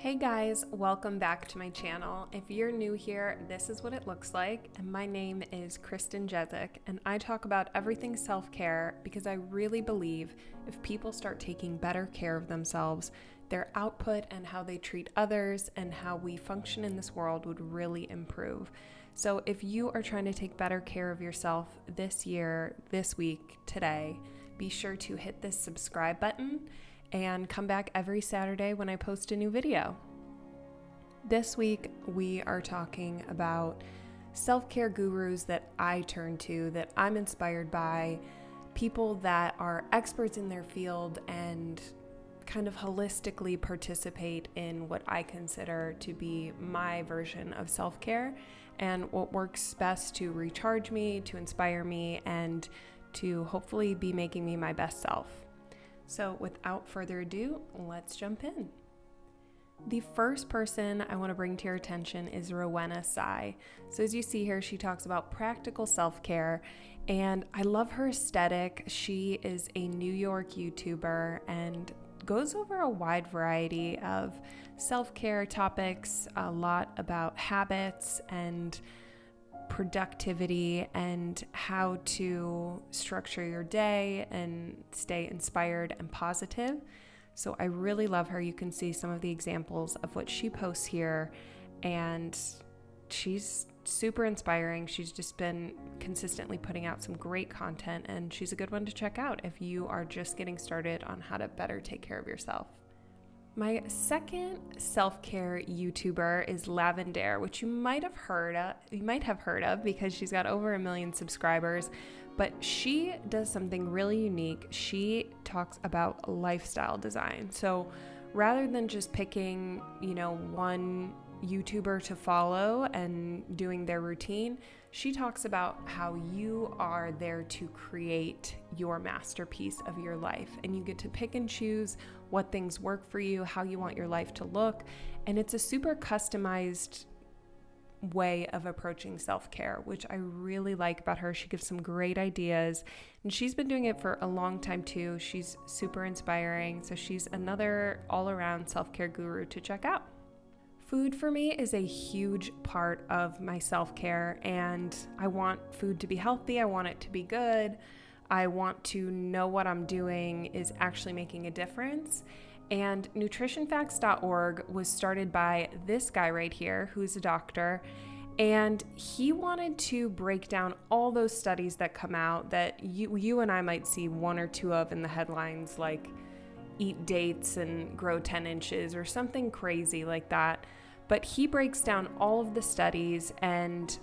Hey guys, welcome back to my channel. If you're new here, this is what it looks like, and my name is Kristen, and I talk about everything self-care because I really believe if people start taking better care of themselves, their output and how they treat others and how we function in this world would really improve. So if you are trying to take better care of yourself this year, this week, today, be sure to hit this subscribe button and come back every Saturday when I post a new video. This week, we are talking about self-care gurus that I turn to, that I'm inspired by, people that are experts in their field and kind of holistically participate in what I consider to be my version of self-care and what works best to recharge me, to inspire me, and to hopefully be making me my best self. So without further ado, let's jump in. The first person I want to bring to your attention is Rowenna Tsai. So as you see here, she talks about practical self-care, and I love her aesthetic. She is a New York YouTuber and goes over a wide variety of self-care topics, a lot about habits and productivity and how to structure your day and stay inspired and positive. So I really love her. You can see some of the examples of what she posts here, and she's super inspiring. She's just been consistently putting out some great content, and she's a good one to check out if you are just getting started on how to better take care of yourself. My second self-care YouTuber is Lavender, which you might have heard of because she's got over 1 million subscribers, but she does something really unique. She talks about lifestyle design. So rather than just picking, one YouTuber to follow and doing their routine, she talks about how you are there to create your masterpiece of your life, and you get to pick and choose what things work for you, how you want your life to look, and it's a super customized way of approaching self-care, which I really like about her. She gives some great ideas, and she's been doing it for a long time too. She's super inspiring, so she's another all-around self-care guru to check out. Food for me is a huge part of my self-care, and I want food to be healthy. I want it to be good. I want to know what I'm doing is actually making a difference. And nutritionfacts.org was started by this guy right here, who's a doctor, and he wanted to break down all those studies that come out that you and I might see one or two of in the headlines, like eat dates and grow 10 inches or something crazy like that. But he breaks down all of the studies and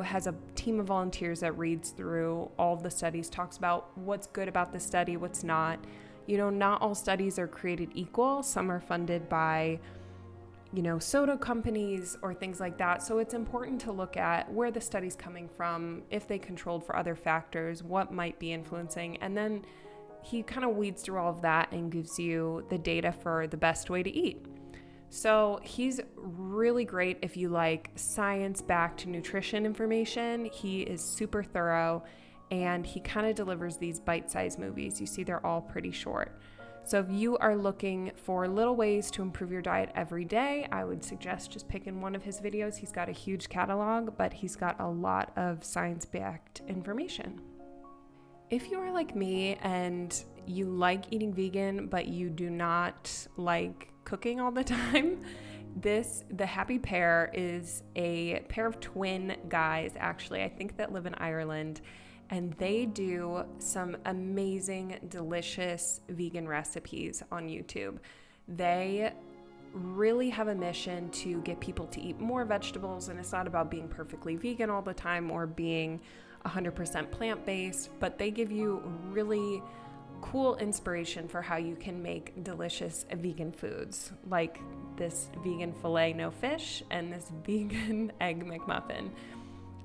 has a team of volunteers that reads through all of the studies, talks about what's good about the study, what's not. Not all studies are created equal. Some are funded by, soda companies or things like that. So it's important to look at where the study's coming from, if they controlled for other factors, what might be influencing. And then he kind of weeds through all of that and gives you the data for the best way to eat. So he's really great if you like science-backed nutrition information. He is super thorough, and he kind of delivers these bite-sized movies. You see, they're all pretty short. So if you are looking for little ways to improve your diet every day, I would suggest just picking one of his videos. He's got a huge catalog, but he's got a lot of science-backed information. If you are like me and you like eating vegan, but you do not like cooking all the time, the Happy Pair is a pair of twin guys, actually, I think, that live in Ireland, and they do some amazing, delicious vegan recipes on YouTube. They really have a mission to get people to eat more vegetables, and it's not about being perfectly vegan all the time or being 100% plant-based, but they give you really cool inspiration for how you can make delicious vegan foods, like this vegan filet no fish and this vegan egg McMuffin.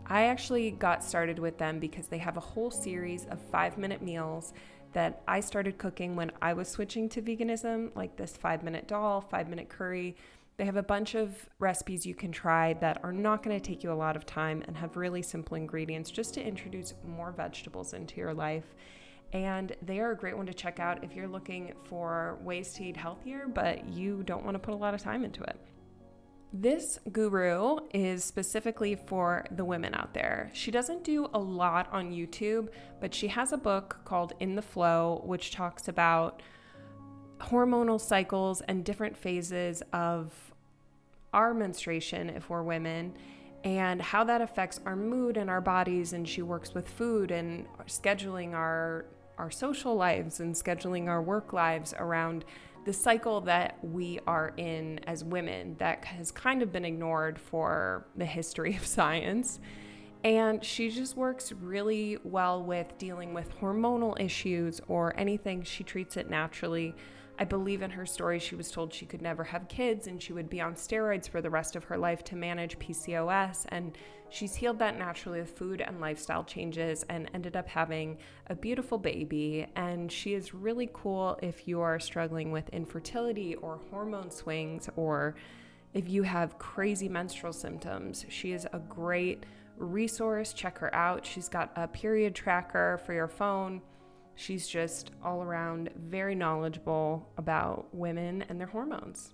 I actually got started with them because they have a whole series of 5-minute meals that I started cooking when I was switching to veganism, like this 5-minute dal, 5-minute curry. They have a bunch of recipes you can try that are not going to take you a lot of time and have really simple ingredients just to introduce more vegetables into your life. And they are a great one to check out if you're looking for ways to eat healthier, but you don't want to put a lot of time into it. This guru is specifically for the women out there. She doesn't do a lot on YouTube, but she has a book called In the Flow, which talks about hormonal cycles and different phases of our menstruation if we're women, and how that affects our mood and our bodies. And she works with food and scheduling our social lives and scheduling our work lives around the cycle that we are in as women that has kind of been ignored for the history of science. And she just works really well with dealing with hormonal issues or anything. She treats it naturally. I believe in her story, she was told she could never have kids and she would be on steroids for the rest of her life to manage PCOS. And she's healed that naturally with food and lifestyle changes and ended up having a beautiful baby. And she is really cool if you are struggling with infertility or hormone swings, or if you have crazy menstrual symptoms. She is a great resource. Check her out. She's got a period tracker for your phone. She's just all around very knowledgeable about women and their hormones.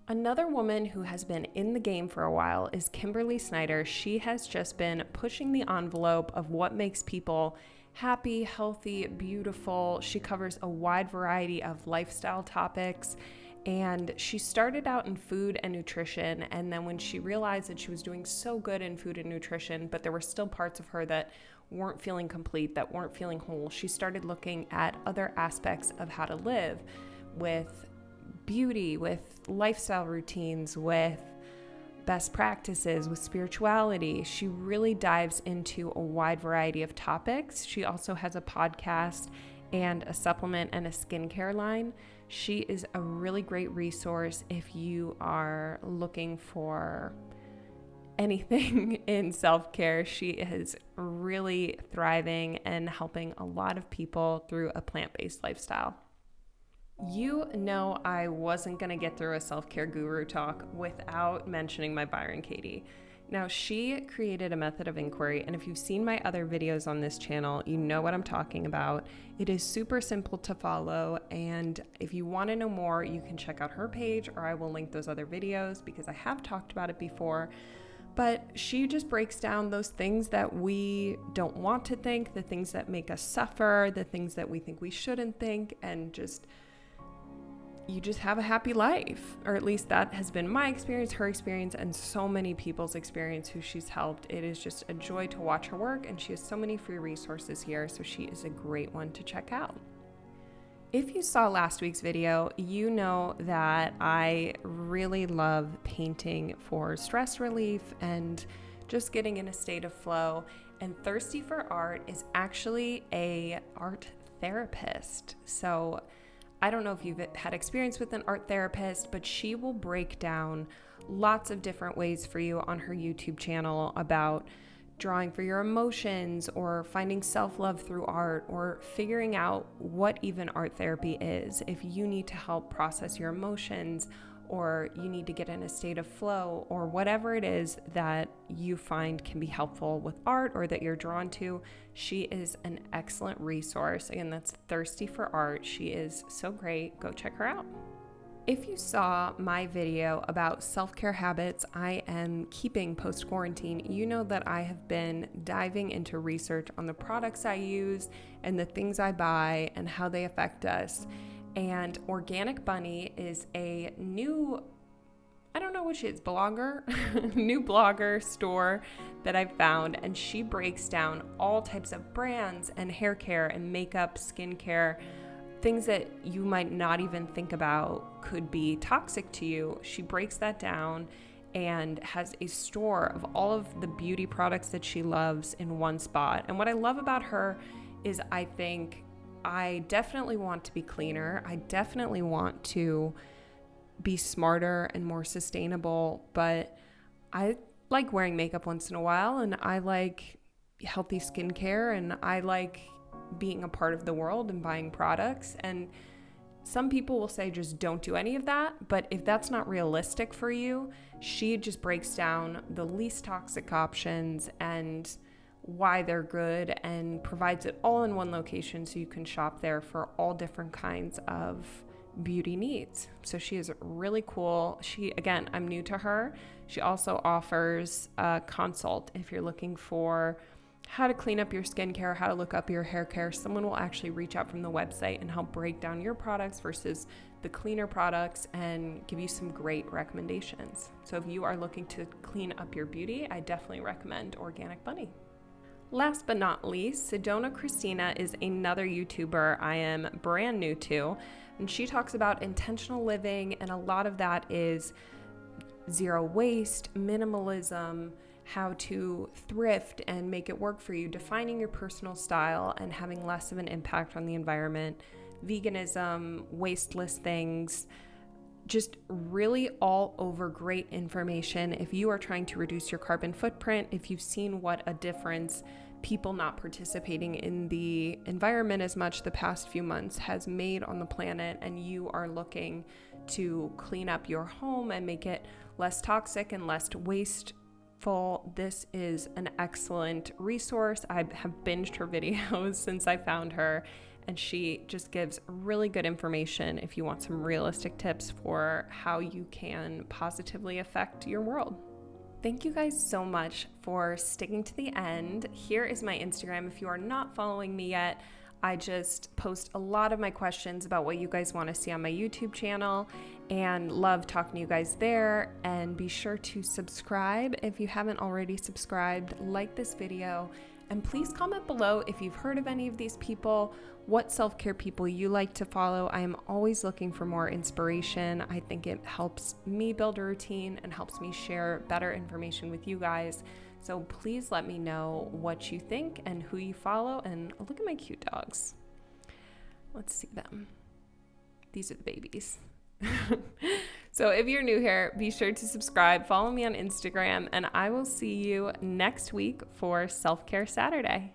Another woman who has been in the game for a while is Kimberly Snyder. She has just been pushing the envelope of what makes people happy, healthy, beautiful. She covers a wide variety of lifestyle topics. And she started out in food and nutrition. And then when she realized that she was doing so good in food and nutrition, but there were still parts of her that weren't feeling complete, that weren't feeling whole, she started looking at other aspects of how to live, with beauty, with lifestyle routines, with best practices, with spirituality. She really dives into a wide variety of topics. She also has a podcast and a supplement and a skincare line. She is a really great resource if you are looking for anything in self-care. She is really thriving and helping a lot of people through a plant-based lifestyle. You know, I wasn't going to get through a self-care guru talk without mentioning my Byron Katie. Now, she created a method of inquiry, and if you've seen my other videos on this channel, you know what I'm talking about. It is super simple to follow, and if you want to know more, you can check out her page, or I will link those other videos because I have talked about it before. But she just breaks down those things that we don't want to think, the things that make us suffer, the things that we think we shouldn't think, and you just have a happy life. Or at least that has been my experience, her experience, and so many people's experience who she's helped. It is just a joy to watch her work, and she has so many free resources here, so she is a great one to check out. If you saw last week's video, you know that I really love painting for stress relief and just getting in a state of flow. And Thirsty for Art is actually an art therapist. So I don't know if you've had experience with an art therapist, but she will break down lots of different ways for you on her YouTube channel about drawing for your emotions, or finding self-love through art, or figuring out what even art therapy is. If you need to help process your emotions, or you need to get in a state of flow, or whatever it is that you find can be helpful with art or that you're drawn to, she is an excellent resource. Again, that's Thirsty for Art. She is so great. Go check her out. If you saw my video about self-care habits I am keeping post-quarantine, you know that I have been diving into research on the products I use and the things I buy and how they affect us. And Organic Bunny is a new, I don't know what she is, blogger, new blogger store that I've found. And she breaks down all types of brands and hair care and makeup, skincare, things that you might not even think about could be toxic to you. She breaks that down and has a store of all of the beauty products that she loves in one spot. And what I love about her is I think I definitely want to be cleaner. I definitely want to be smarter and more sustainable, but I like wearing makeup once in a while, and I like healthy skincare, and I like being a part of the world and buying products. And some people will say just don't do any of that, but if that's not realistic for you, she just breaks down the least toxic options and why they're good, and provides it all in one location so you can shop there for all different kinds of beauty needs. So she is really cool. Again, I'm new to her. She also offers a consult if you're looking for how to clean up your skincare, how to look up your hair care. Someone will actually reach out from the website and help break down your products versus the cleaner products and give you some great recommendations. So if you are looking to clean up your beauty, I definitely recommend Organic Bunny. Last but not least, Sedona Christina is another YouTuber I am brand new to, and she talks about intentional living, and a lot of that is zero waste, minimalism, how to thrift and make it work for you, defining your personal style and having less of an impact on the environment, veganism, wasteless things, just really all over great information. If you are trying to reduce your carbon footprint, if you've seen what a difference people not participating in the environment as much the past few months has made on the planet, and you are looking to clean up your home and make it less toxic and less wasteful, this is an excellent resource. I have binged her videos since I found her, and she just gives really good information if you want some realistic tips for how you can positively affect your world. Thank you guys so much for sticking to the end. Here is my Instagram. If you are not following me yet, I just post a lot of my questions about what you guys want to see on my YouTube channel, and love talking to you guys there. And be sure to subscribe if you haven't already subscribed, like this video, and please comment below if you've heard of any of these people, what self-care people you like to follow. I am always looking for more inspiration. I think it helps me build a routine and helps me share better information with you guys. So please let me know what you think and who you follow. And look at my cute dogs. Let's see them. These are the babies. So if you're new here, be sure to subscribe, follow me on Instagram, and I will see you next week for Self-Care Saturday.